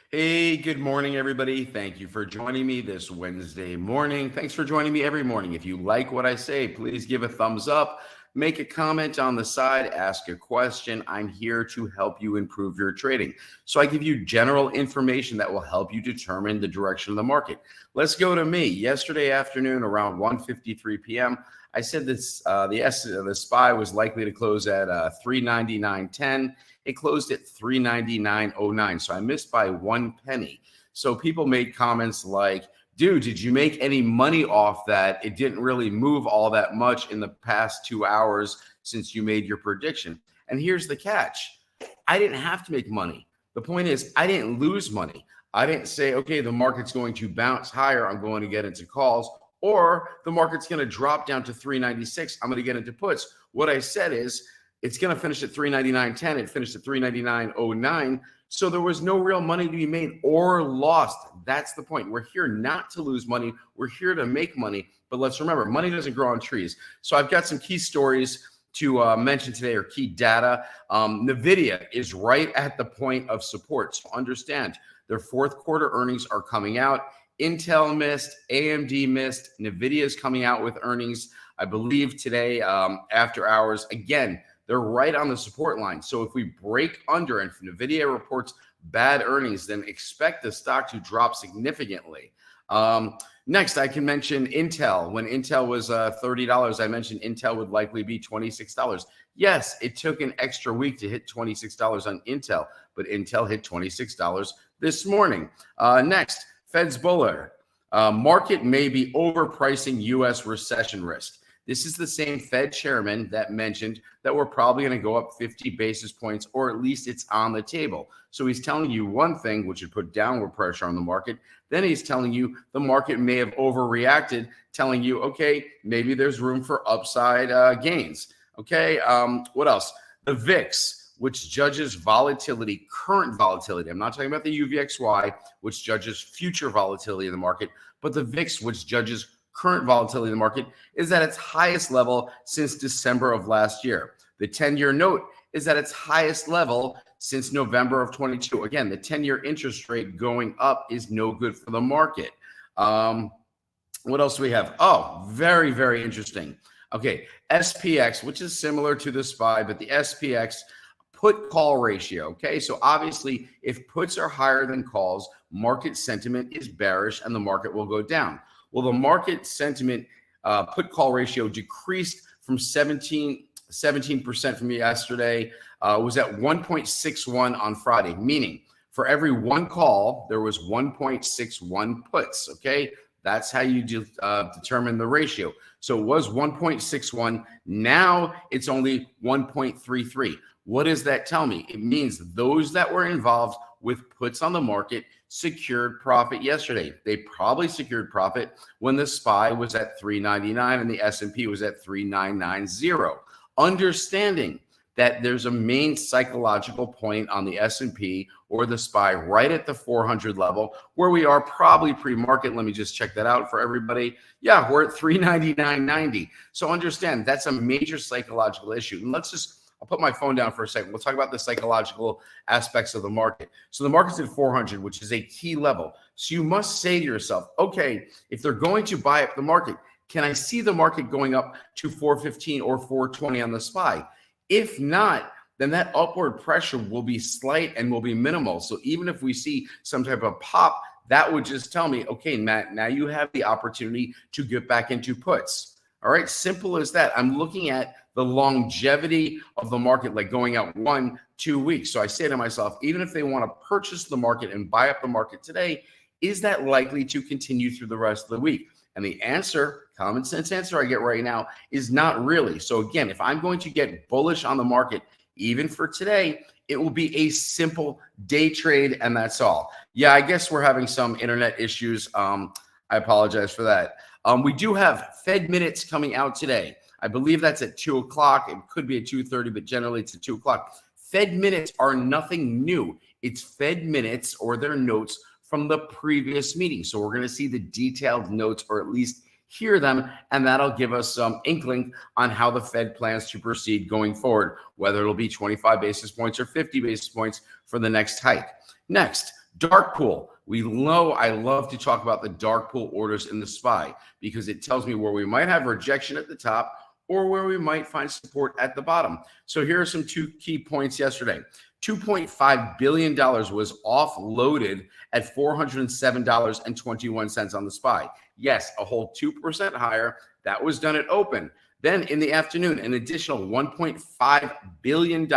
Hey, good morning, everybody. Thank you for joining me this Wednesday morning. Thanks for joining me every morning. If you like what I say, please give a thumbs up, make a comment on the side, ask a question. I'm here to help you improve your trading. So I give you general information that will help you determine the direction of the market. Let's go to me. Yesterday afternoon around 1:53 p.m., I said the SPY was likely to close at 399.10. It closed at 399.09. So I missed by 1 penny. So people made comments like, dude, did you make any money off that? It didn't really move all that much in the past 2 hours since you made your prediction. And here's the catch. I didn't have to make money. The point is, I didn't lose money. I didn't say, okay, the market's going to bounce higher. I'm going to get into calls, or the market's going to drop down to 396. I'm going to get into puts. What I said is, it's going to finish at 399.10. It finished at 399.09. So there was no real money to be made or lost. That's the point. We're here not to lose money. We're here to make money. But let's remember, money doesn't grow on trees. So I've got some key stories to mention today, or key data. NVIDIA is right at the point of support. So understand, their fourth quarter earnings are coming out. Intel missed, AMD missed, NVIDIA is coming out with earnings, I believe, today after hours. Again, they're right on the support line. So if we break under and if NVIDIA reports bad earnings, then expect the stock to drop significantly. Next, I can mention Intel. When Intel was $30, I mentioned Intel would likely be $26. Yes, it took an extra week to hit $26 on Intel, but Intel hit $26 this morning. Next, Fed's bullish. Market may be overpricing U.S. recession risk. This is the same Fed chairman that mentioned that we're probably going to go up 50 basis points, or at least it's on the table. So he's telling you one thing, which would put downward pressure on the market. Then he's telling you the market may have overreacted, telling you, okay, maybe there's room for upside gains. Okay, what else? The VIX, which judges volatility, current volatility. I'm not talking about the UVXY, which judges future volatility in the market, but the VIX, which judges current volatility in the market, is at its highest level since December of last year. The 10-year note is at its highest level since November of 22. Again, the 10-year interest rate going up is no good for the market. What else do we have? Oh, very, very interesting. Okay, SPX, which is similar to the SPY, but the SPX put call ratio. Okay, so obviously if puts are higher than calls, market sentiment is bearish and the market will go down. Well, the market sentiment put call ratio decreased from 17% from yesterday, was at 1.61 on Friday, meaning for every one call, there was 1.61 puts, okay? That's how you determine the ratio. So it was 1.61. Now it's only 1.33. What does that tell me? It means those that were involved with puts on the market secured profit yesterday. They probably secured profit when the SPY was at 399 and the S&P was at 3990. Understanding that there's a main psychological point on the S&P or the SPY right at the 400 level where we are probably pre-market. Let me just check that out for everybody. Yeah, we're at 399.90. So understand that's a major psychological issue. And I'll put my phone down for a second. We'll talk about the psychological aspects of the market. So the market's at 400, which is a key level. So you must say to yourself, okay, if they're going to buy up the market, can I see the market going up to 415 or 420 on the SPY? If not, then that upward pressure will be slight and will be minimal. So even if we see some type of pop, that would just tell me, okay, Matt, now you have the opportunity to get back into puts. All right, simple as that. I'm looking at the longevity of the market, like going out 1-2 weeks. So I say to myself, even if they want to purchase the market and buy up the market today, is that likely to continue through the rest of the week? And the answer, common sense answer I get right now, is not really. So again, if I'm going to get bullish on the market, even for today, it will be a simple day trade, and that's all. Yeah, I guess we're having some internet issues. I apologize for that. We do have Fed minutes coming out today. I believe that's at 2 o'clock. It could be at 2:30, but generally it's at 2 o'clock. Fed minutes are nothing new. It's Fed minutes or their notes from the previous meeting. So we're going to see the detailed notes, or at least hear them, and that'll give us some inkling on how the Fed plans to proceed going forward, whether it'll be 25 basis points or 50 basis points for the next hike. Next, Dark pool. We know I love to talk about the dark pool orders in the SPY because it tells me where we might have rejection at the top or where we might find support at the bottom. So here are some two key points yesterday. $2.5 billion was offloaded at $407.21 on the SPY. Yes, a whole 2% higher. That was done at open. Then in the afternoon, an additional $1.5 billion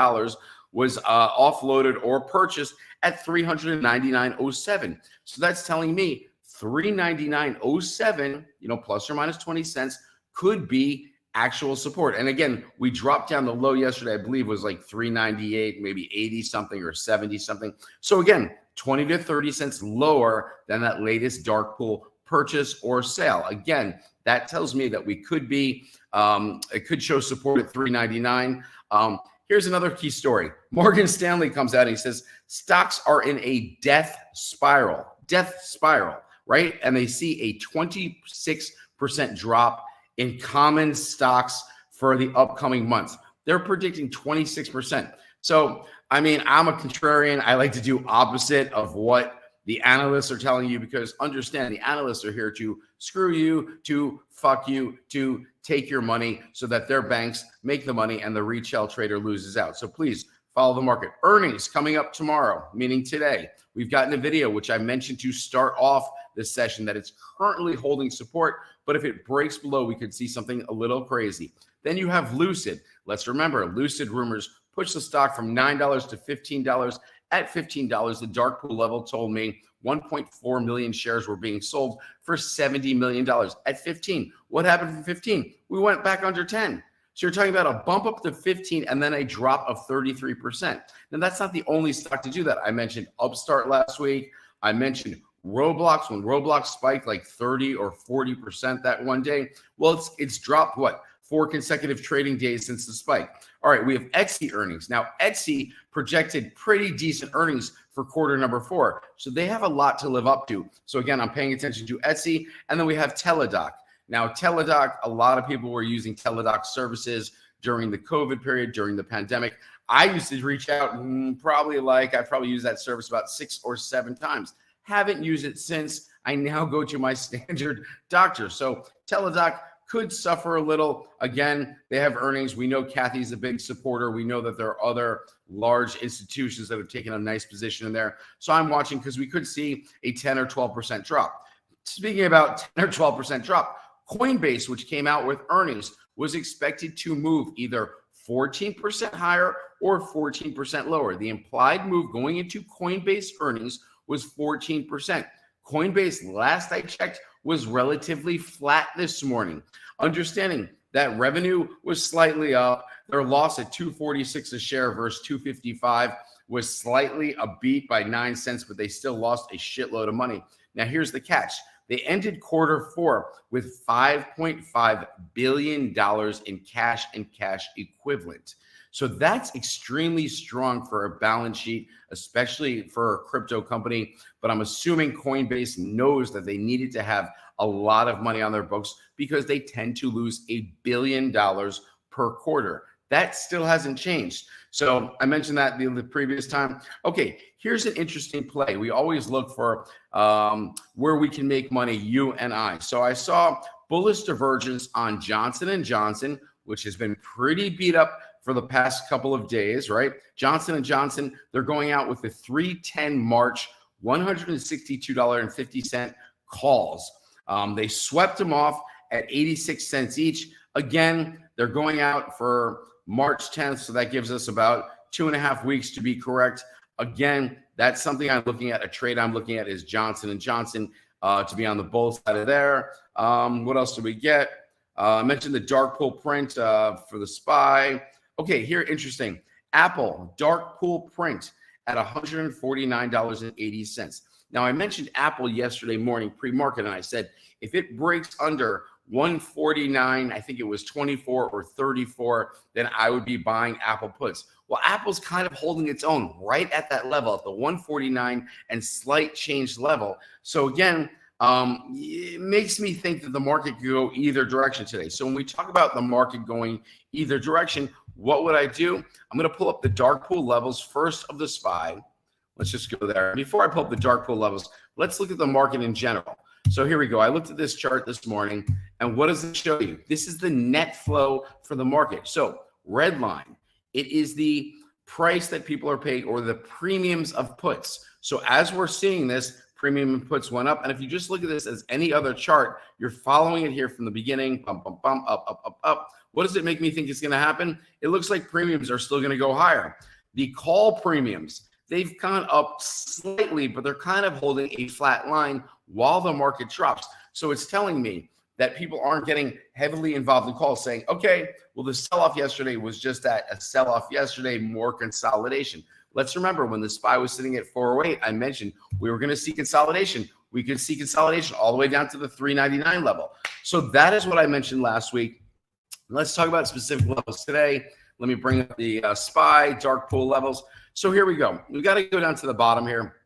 was offloaded or purchased at $399.07. So that's telling me $399.07, plus or minus 20 cents, could be actual support. And again, we dropped down the low yesterday, I believe was like 398, maybe 80 something or 70 something. So again, 20 to 30 cents lower than that latest dark pool purchase or sale. Again, that tells me that we could be, it could show support at 399. Here's another key story. Morgan Stanley comes out and he says, stocks are in a death spiral, right? And they see a 26% drop in common stocks for the upcoming months. They're predicting 26%. So, I mean, I'm a contrarian. I like to do opposite of what the analysts are telling you because understand the analysts are here to screw you, to fuck you, to take your money so that their banks make the money and the retail trader loses out. So please follow the market. Earnings coming up tomorrow, meaning today. We've gotten a video, which I mentioned to start off this session, that it's currently holding support, but if it breaks below, we could see something a little crazy. Then you have Lucid. Let's remember, Lucid rumors pushed the stock from $9 to $15. At $15, the dark pool level told me 1.4 million shares were being sold for $70 million. At 15, what happened from 15? We went back under 10. So you're talking about a bump up to 15 and then a drop of 33%. Now, that's not the only stock to do that. I mentioned Upstart last week. I mentioned Roblox, when Roblox spiked like 30 or 40% that one day. Well, it's dropped what? 4 consecutive trading days since the spike. All right, we have Etsy earnings. Now, Etsy projected pretty decent earnings for quarter number 4. So they have a lot to live up to. So again, I'm paying attention to Etsy. And then we have Teladoc. Now, Teladoc, a lot of people were using Teladoc services during the COVID period, during the pandemic. I used to reach out I probably used that service about 6 or 7 times. Haven't used it since. I now go to my standard doctor. So Teladoc could suffer a little. Again, they have earnings. We know Kathy's a big supporter. We know that there are other large institutions that have taken a nice position in there. So I'm watching because we could see a 10 or 12% drop. Speaking about 10 or 12% drop, Coinbase, which came out with earnings, was expected to move either 14% higher or 14% lower. The implied move going into Coinbase earnings was 14%. Coinbase, last I checked, was relatively flat this morning. Understanding that revenue was slightly up. Their loss at $2.46 a share versus $2.55 was slightly a beat by 9 cents, but they still lost a shitload of money. Now, here's the catch. They ended quarter 4 with $5.5 billion in cash and cash equivalent. So that's extremely strong for a balance sheet, especially for a crypto company. But I'm assuming Coinbase knows that they needed to have a lot of money on their books because they tend to lose $1 billion per quarter. That still hasn't changed. So I mentioned that the previous time. Okay, here's an interesting play. We always look for where we can make money, you and I. So I saw bullish divergence on Johnson & Johnson, which has been pretty beat up for the past couple of days, right? Johnson & Johnson, they're going out with the 3/10 March $162.50 calls. They swept them off at 86 cents each. Again, they're going out for March 10th, so that gives us about 2.5 weeks to be correct. Again, that's something I'm looking at. A trade I'm looking at is Johnson & Johnson to be on the bull side of there. What else do we get? I mentioned the dark pool print for the SPY. Okay, here, interesting. Apple, dark pool print at $149.80. Now, I mentioned Apple yesterday morning pre-market, and I said, if it breaks under 149, I think it was 24 or 34, then I would be buying Apple puts. Well, Apple's kind of holding its own right at that level, at the 149 and slight change level. So again, it makes me think that the market could go either direction today. So when we talk about the market going either direction, what would I do? I'm going to pull up the dark pool levels first of the SPY. Let's just go there. Before I pull up the dark pool levels, let's look at the market in general. So here we go. I looked at this chart this morning, and what does it show you? This is the net flow for the market. So red line, it is the price that people are paying or the premiums of puts. So as we're seeing this, premium and puts went up. And if you just look at this as any other chart, you're following it here from the beginning, bump, bump, bump, up, up, up, up. What does it make me think is going to happen? It looks like premiums are still going to go higher. The call premiums, they've gone up slightly, but they're kind of holding a flat line while the market drops. So it's telling me that people aren't getting heavily involved in calls saying, okay, well, the sell-off yesterday was just that, a sell-off yesterday, more consolidation. Let's remember when the SPY was sitting at 408, I mentioned we were going to see consolidation. We could see consolidation all the way down to the 399 level. So that is what I mentioned last week. Let's talk about specific levels today. Let me bring up the SPY dark pool levels. So here we go. We've got to go down to the bottom here.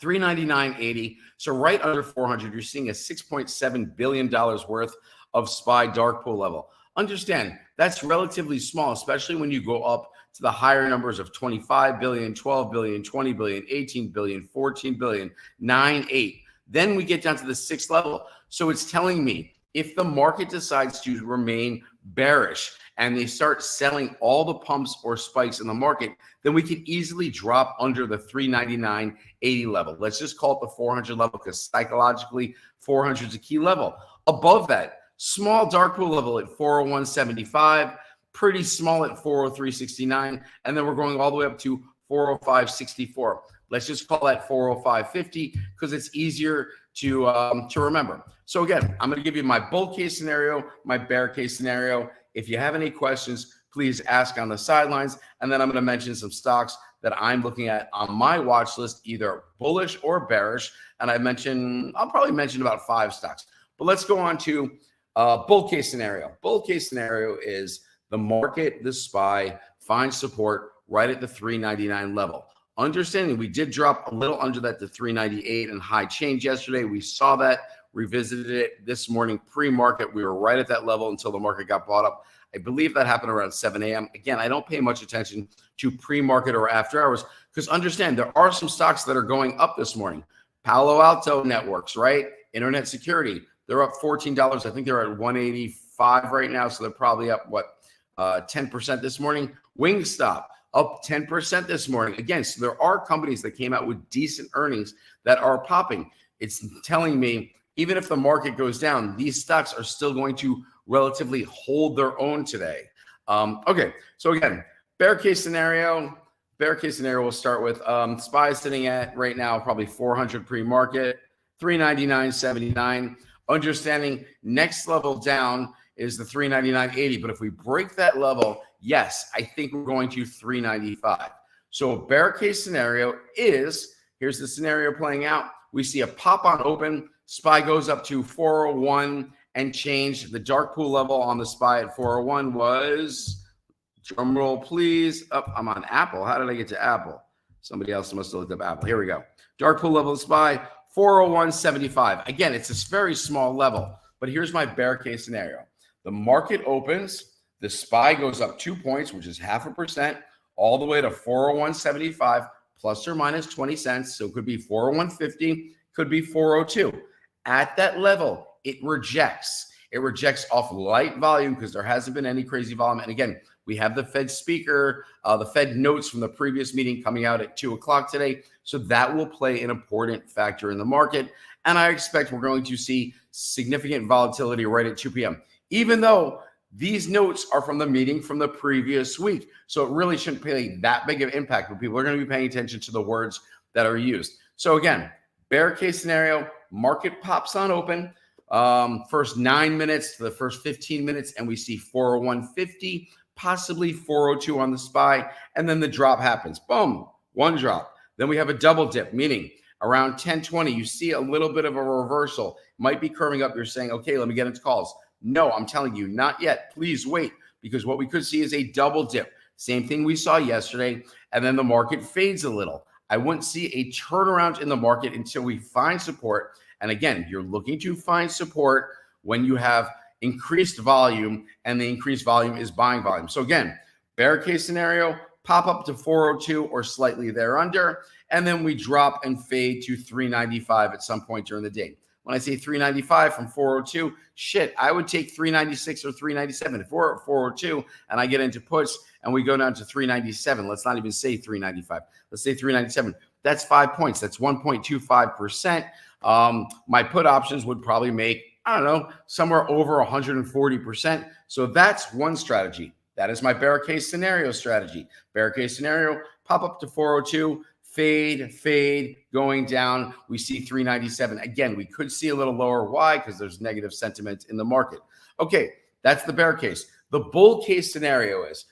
399.80. So right under 400, you're seeing a $6.7 billion worth of SPY dark pool level. Understand, that's relatively small, especially when you go up to the higher numbers of 25 billion, 12 billion, 20 billion, 18 billion, 14 billion, 9, 8. Then we get down to the sixth level. So it's telling me if the market decides to remain bearish and they start selling all the pumps or spikes in the market, then we can easily drop under the 399.80 level. Let's just call it the 400 level because psychologically 400 is a key level. Above that, small dark pool level at 401.75, pretty small at 403.69, and then we're going all the way up to 405.64. Let's just call that 405.50 because it's easier to remember. So again, I'm going to give you my bull case scenario, my bear case scenario. If you have any questions, please ask on the sidelines, and then I'm going to mention some stocks that I'm looking at on my watch list, either bullish or bearish. And I'll probably mention about 5 stocks. But let's go on to bull case scenario. Bull case scenario is the market, the SPY, finds support right at the 399 level. Understanding we did drop a little under that to 398 and high change yesterday. We saw that, revisited it this morning pre-market. We were right at that level until the market got bought up. I believe that happened around 7 a.m. Again, I don't pay much attention to pre-market or after hours because understand there are some stocks that are going up this morning. Palo Alto Networks, right? Internet security. They're up $14. I think they're at 185 right now. So they're probably up, 10% this morning. Wingstop up 10% this morning. Again, so there are companies that came out with decent earnings that are popping. It's telling me even if the market goes down, these stocks are still going to relatively hold their own today. Okay, so again, bear case scenario. Bear case scenario we'll start with. SPY is sitting at right now probably 400 pre-market, 399.79. Understanding next level down is the 399.80. But if we break that level, yes, I think we're going to 395. So a bear case scenario is, here's the scenario playing out. We see a pop on open. SPY goes up to 401 and change. The dark pool level on the SPY at 401 was, drum roll please. Oh, I'm on Apple. How did I get to Apple? Somebody else must have looked up Apple. Here we go. Dark pool level of SPY, 401.75. Again, it's this very small level, but here's my bear case scenario. The market opens, the SPY goes up 2 points, which is 0.5%, all the way to 401.75 plus or minus 20 cents. So it could be 401.50, could be 402. At that level, it rejects. It rejects off light volume because there hasn't been any crazy volume. And again, we have the Fed speaker, the Fed notes from the previous meeting coming out at 2 o'clock today. So that will play an important factor in the market. And I expect we're going to see significant volatility right at 2 p.m., even though these notes are from the meeting from the previous week. So it really shouldn't play that big of an impact, but people are going to be paying attention to the words that are used. So again, bear case scenario, market pops on open. First 9 minutes to the first 15 minutes, and we see 401.50, possibly 402 on the SPY, and then the drop happens. Boom, one drop. Then we have a double dip, meaning around 10:20, you see a little bit of a reversal. Might be curving up. You're saying, okay, let me get into calls. No, I'm telling you, not yet. Please wait, because what we could see is a double dip. Same thing we saw yesterday, and then the market fades a little. I wouldn't see a turnaround in the market until we find support. And again, you're looking to find support when you have increased volume, and the increased volume is buying volume. So again, bear case scenario, pop up to 402 or slightly thereunder. and then we drop and fade to 395 at some point during the day. When I say 395 from 402, shit, I would take 396 or 397. If we're at 402 and I get into puts and we go down to 397, let's not even say 395. Let's say 397. That's 5 points. That's 1.25%. My put options would probably make, I don't know, somewhere over 140%. So that's one strategy. That is my bear case scenario strategy. Bear case scenario, pop up to 402, fade, going down. We see 397. Again, we could see a little lower. Why? Because there's negative sentiment in the market. Okay, that's the bear case. The bull case scenario is,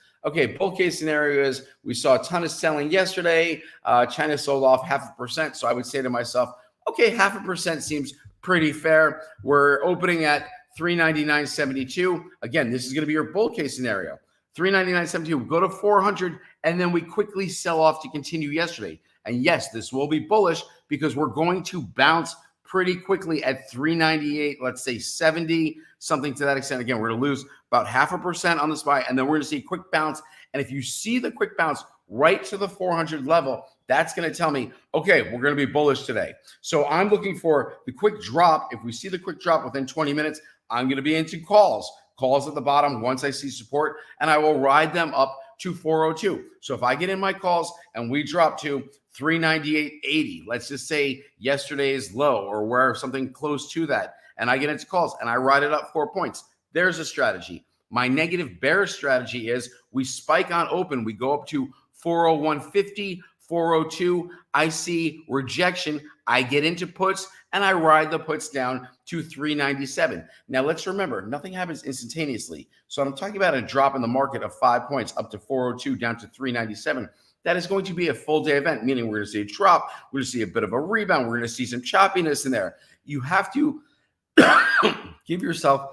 bull case scenario is we saw a ton of selling yesterday. China sold off 0.5%. So I would say to myself, okay, 0.5% seems pretty fair. We're opening at 399.72. Again, this is going to be your bull case scenario. 399.72, go to 400, and then we quickly sell off to continue yesterday. And yes, this will be bullish because we're going to bounce pretty quickly at 398, let's say 70, something to that extent. Again, we're going to lose about 0.5% on the SPY, and then we're going to see a quick bounce. And if you see the quick bounce right to the 400 level, that's going to tell me, okay, we're going to be bullish today. So I'm looking for the quick drop. If we see the quick drop within 20 minutes, I'm going to be into calls at the bottom once I see support, and I will ride them up to 402. So if I get in my calls and we drop to 398.80, let's just say yesterday's low or where something close to that, and I get into calls and I ride it up 4 points, there's a strategy. My negative bearish strategy is we spike on open, we go up to 401.50, 402, I see rejection, I get into puts, and I ride the puts down to 397. Now, let's remember, nothing happens instantaneously. So I'm talking about a drop in the market of 5 points up to 402 down to 397. That is going to be a full day event, meaning we're going to see a drop, we're going to see a bit of a rebound, we're going to see some choppiness in there. You have to give yourself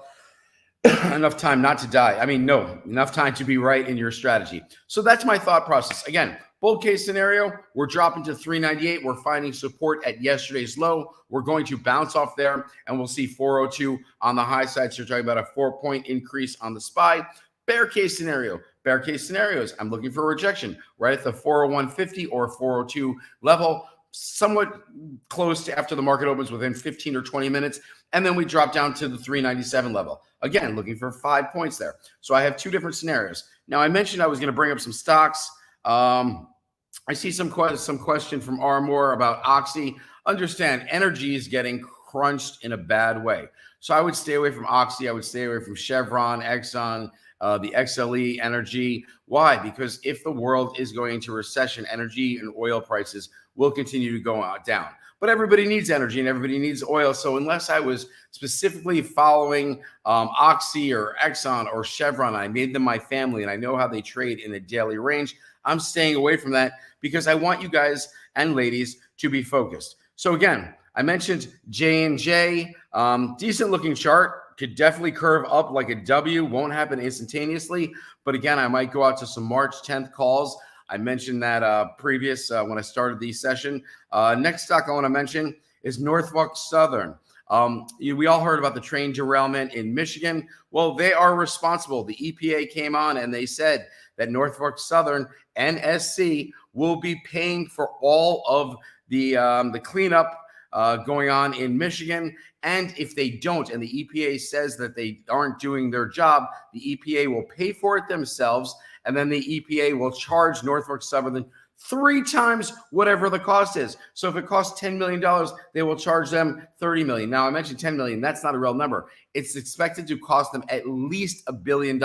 enough time not to die. Enough time to be right in your strategy. So that's my thought process. Again, bull case scenario, we're dropping to 398. We're finding support at yesterday's low. We're going to bounce off there, and we'll see 402 on the high side. So you're talking about a 4-point increase on the SPY. Bear case scenarios, I'm looking for rejection right at the 401.50 or 402 level, somewhat close to after the market opens within 15 or 20 minutes. And then we drop down to the 397 level. Again, looking for 5 points there. So I have two different scenarios. Now, I mentioned I was going to bring up some stocks. I see some question from Armour about Oxy. Understand, energy is getting crunched in a bad way. So I would stay away from Oxy. I would stay away from Chevron, Exxon, the XLE energy. Why? Because if the world is going into recession, energy and oil prices will continue to go down. But everybody needs energy and everybody needs oil. So unless I was specifically following Oxy or Exxon or Chevron, I made them my family and I know how they trade in a daily range, I'm staying away from that because I want you guys and ladies to be focused. So again, I mentioned J&J, decent looking chart, could definitely curve up like a W, won't happen instantaneously. But again, I might go out to some March 10th calls. I mentioned that when I started the session. Next stock I want to mention is Norfolk Southern. We all heard about the train derailment in Michigan. Well, they are responsible. The EPA came on and they said that Norfolk Southern, NSC, will be paying for all of the cleanup going on in Michigan. And if they don't, and the EPA says that they aren't doing their job, the EPA will pay for it themselves. And then the EPA will charge Norfolk Southern 3 times whatever the cost is. So if it costs $10 million, they will charge them $30 million. Now, I mentioned $10 million. That's not a real number. It's expected to cost them at least $1 billion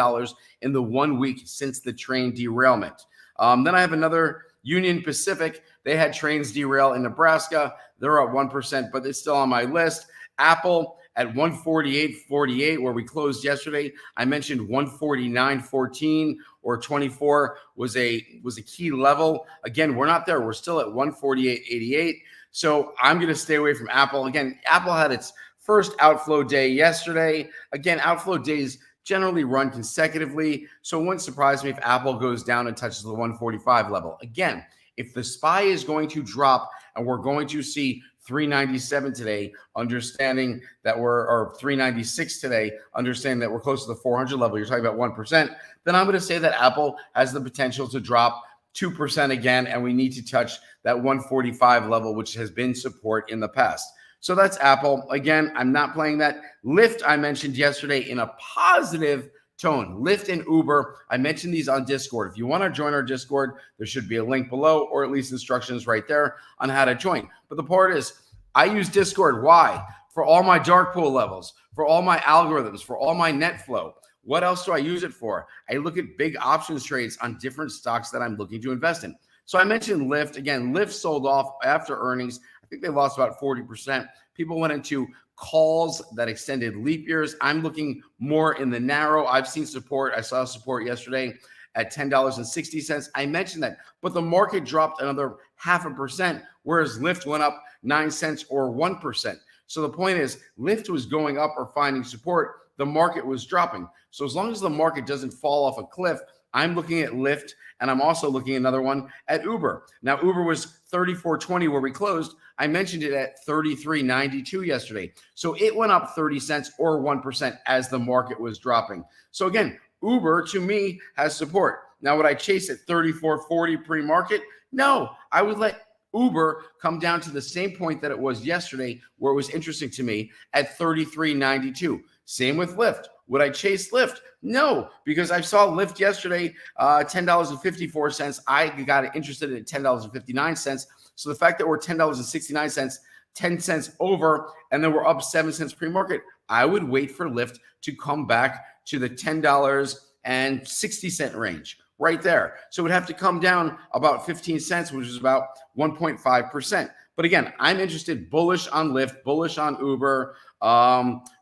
in the 1 week since the train derailment. Then I have another Union Pacific. They had trains derail in Nebraska. They're at 1%, but it's still on my list. Apple at 148.48, where we closed yesterday. I mentioned 149.14 or 24 was a key level. Again, we're not there. We're still at 148.88. So I'm going to stay away from Apple. Again, Apple had its first outflow day yesterday. Again, outflow days generally run consecutively. So it wouldn't surprise me if Apple goes down and touches the 145 level. Again, if the SPY is going to drop and we're going to see 397 today, understanding that or 396 today, understanding that we're close to the 400 level, you're talking about 1%, then I'm going to say that Apple has the potential to drop 2% again, and we need to touch that 145 level, which has been support in the past. So that's Apple. Again, I'm not playing that. Lyft, I mentioned yesterday in a positive tone. Lyft and Uber, I mentioned these on Discord. If you want to join our Discord, there should be a link below, or at least instructions right there on how to join. But the part is, I use Discord. Why? For all my dark pool levels, for all my algorithms, for all my net flow. What else do I use it for? I look at big options trades on different stocks that I'm looking to invest in. So I mentioned Lyft. Again, Lyft sold off after earnings. I think they lost about 40%. People went into calls that extended leap years. I'm looking more in the narrow. I've seen support. I saw support yesterday at $10.60. I mentioned that, but the market dropped another 0.5%, whereas Lyft went up 9 cents or 1%. So the point is, Lyft was going up or finding support. The market was dropping. So as long as the market doesn't fall off a cliff, I'm looking at Lyft, and I'm also looking at another one at Uber. Now, Uber was $34.20 where we closed. I mentioned it at $33.92 yesterday. So it went up 30 cents or 1% as the market was dropping. So again, Uber to me has support. Now, would I chase at $34.40 pre-market? No, I would let Uber come down to the same point that it was yesterday, where it was interesting to me at $33.92. Same with Lyft. Would I chase Lyft? No, because I saw Lyft yesterday, $10.54. I got interested in $10.59. So the fact that we're $10.69, 10 cents over, and then we're up 7 cents pre-market, I would wait for Lyft to come back to the $10.60 range right there. So it would have to come down about 15 cents, which is about 1.5%. But again, I'm interested bullish on Lyft, bullish on Uber.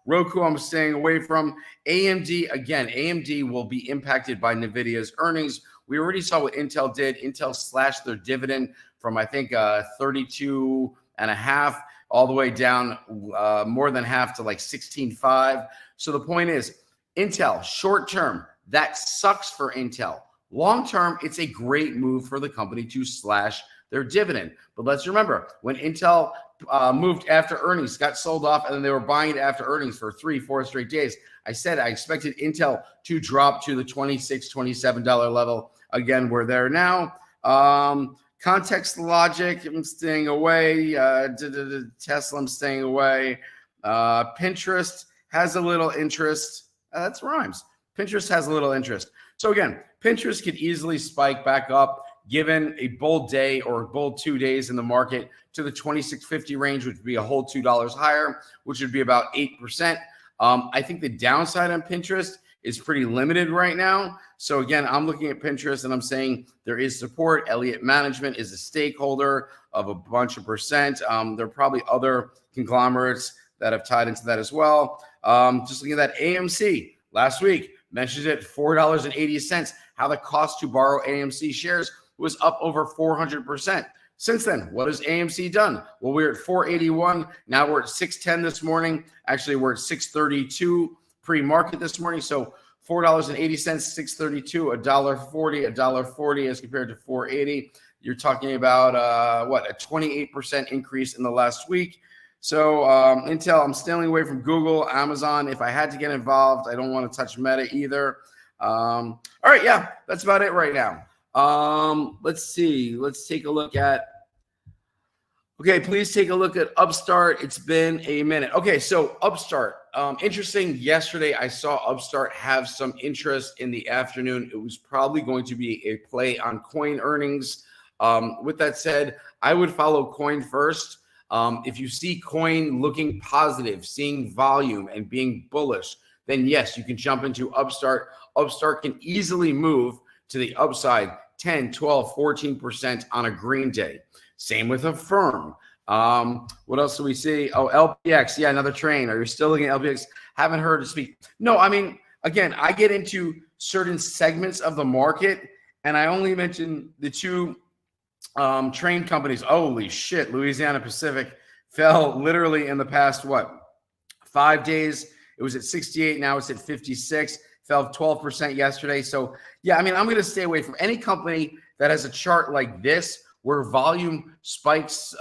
Roku, I'm staying away from. AMD, again, AMD will be impacted by NVIDIA's earnings. We already saw what Intel did. Intel slashed their dividend from, I think, 32.5 all the way down more than half to like 16.5. So the point is, Intel, short term, that sucks for Intel. Long term, it's a great move for the company to slash their dividend. But let's remember, when Intel moved after earnings, got sold off, and then they were buying it after earnings for 3-4 straight days, I said I expected Intel to drop to the $26, $27 level. Again, we're there now. Context Logic, I'm staying away. Tesla, I'm staying away. Pinterest has a little interest. That's rhymes. Pinterest has a little interest. So again, Pinterest could easily spike back up given a bold day or bold 2 days in the market to the 26.50 range, which would be a whole $2 higher, which would be about 8%. I think the downside on Pinterest is pretty limited right now. So again, I'm looking at Pinterest and I'm saying there is support. Elliott Management is a stakeholder of a bunch of percent. There are probably other conglomerates that have tied into that as well. Just looking at that AMC last week, mentioned it, $4.80. How the cost to borrow AMC shares was up over 400%. Since then, what has AMC done? Well, we're at 481. Now we're at 610 this morning. Actually, we're at 632 pre-market this morning. So $4.80, 632, $1.40, $1.40 as compared to 480. You're talking about a 28% increase in the last week. So Intel, I'm staying away from Google, Amazon. If I had to get involved, I don't want to touch Meta either. All right, yeah, that's about it right now. Let's see. Let's take a look at. Okay, please take a look at Upstart. It's been a minute. Okay, so Upstart. Interesting. Yesterday, I saw Upstart have some interest in the afternoon. It was probably going to be a play on coin earnings. With that said, I would follow coin first. If you see coin looking positive, seeing volume and being bullish, then yes, you can jump into Upstart. Upstart can easily move to the upside 10, 12, 14% on a green day. Same with Affirm. What else do we see? Oh, LPX. Yeah, another train. Are you still looking at LPX? Haven't heard it speak. No, I mean, again, I get into certain segments of the market, and I only mention the two train companies. Holy shit, Louisiana Pacific fell literally in the past, 5 days? It was at 68. Now it's at 56. Fell 12% yesterday. So, yeah, I mean, I'm going to stay away from any company that has a chart like this where volume spikes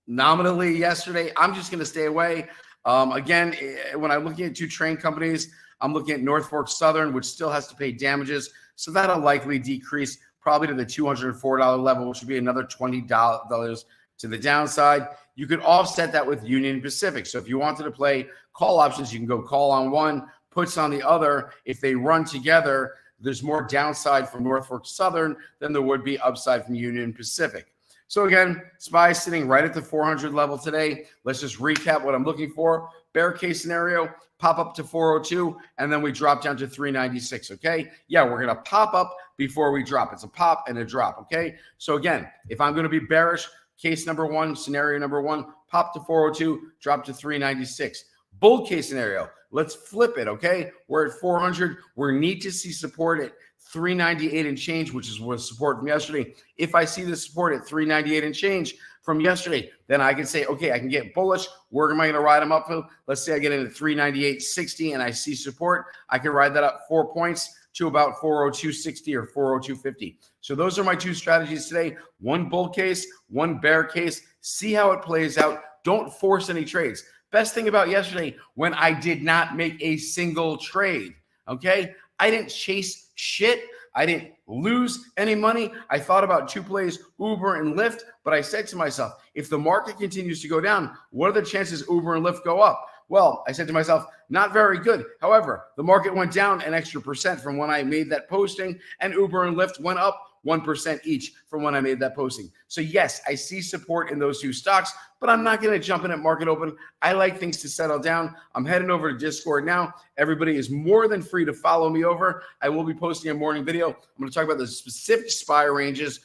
nominally yesterday. I'm just going to stay away. Again, when I'm looking at two train companies, I'm looking at North Fork Southern, which still has to pay damages. So that'll likely decrease probably to the $204 level, which would be another $20 to the downside. You could offset that with Union Pacific. So if you wanted to play call options, you can go call on one, puts on the other. If they run together, there's more downside from North Fork Southern than there would be upside from Union Pacific. So again, SPY sitting right at the 400 level today. Let's just recap what I'm looking for. Bear case scenario, pop up to 402, and then we drop down to 396, okay? Yeah, we're going to pop up before we drop. It's a pop and a drop, okay? So again, if I'm going to be bearish, case number one, scenario number one, pop to 402, drop to 396. Bull case scenario, let's flip it, okay? We're at 400. We need to see support at 398 and change, which is what support from yesterday. If I see the support at 398 and change from yesterday, then I can say, okay, I can get bullish. Where am I going to ride them up to? Let's say I get into 398.60 and I see support. I can ride that up 4 points to about 402.60 or 402.50. So those are my two strategies today. One bull case, one bear case. See how it plays out. Don't force any trades. Best thing about yesterday, when I did not make a single trade, okay? I didn't chase shit. I didn't lose any money. I thought about two plays, Uber and Lyft, but I said to myself, if the market continues to go down, what are the chances Uber and Lyft go up? Well, I said to myself, not very good. However, the market went down an extra percent from when I made that posting, and Uber and Lyft went up 1% each from when I made that posting. So yes, I see support in those two stocks, but I'm not going to jump in at market open. I like things to settle down. I'm heading over to Discord now. Everybody is more than free to follow me over. I will be posting a morning video. I'm going to talk about the specific SPY ranges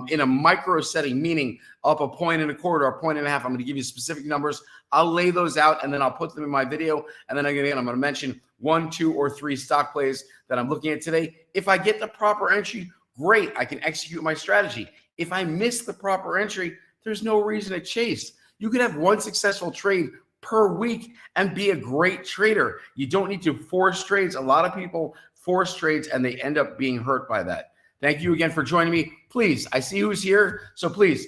in a micro setting, meaning up 1.25 points, a 1.5 points. I'm going to give you specific numbers. I'll lay those out and then I'll put them in my video. And then again, I'm going to mention 1, 2, or 3 stock plays that I'm looking at today. If I get the proper entry, great, I can execute my strategy. If I miss the proper entry, there's no reason to chase. You could have one successful trade per week and be a great trader. You don't need to force trades. A lot of people force trades and they end up being hurt by that. Thank you again for joining me. Please, I see who's here, so please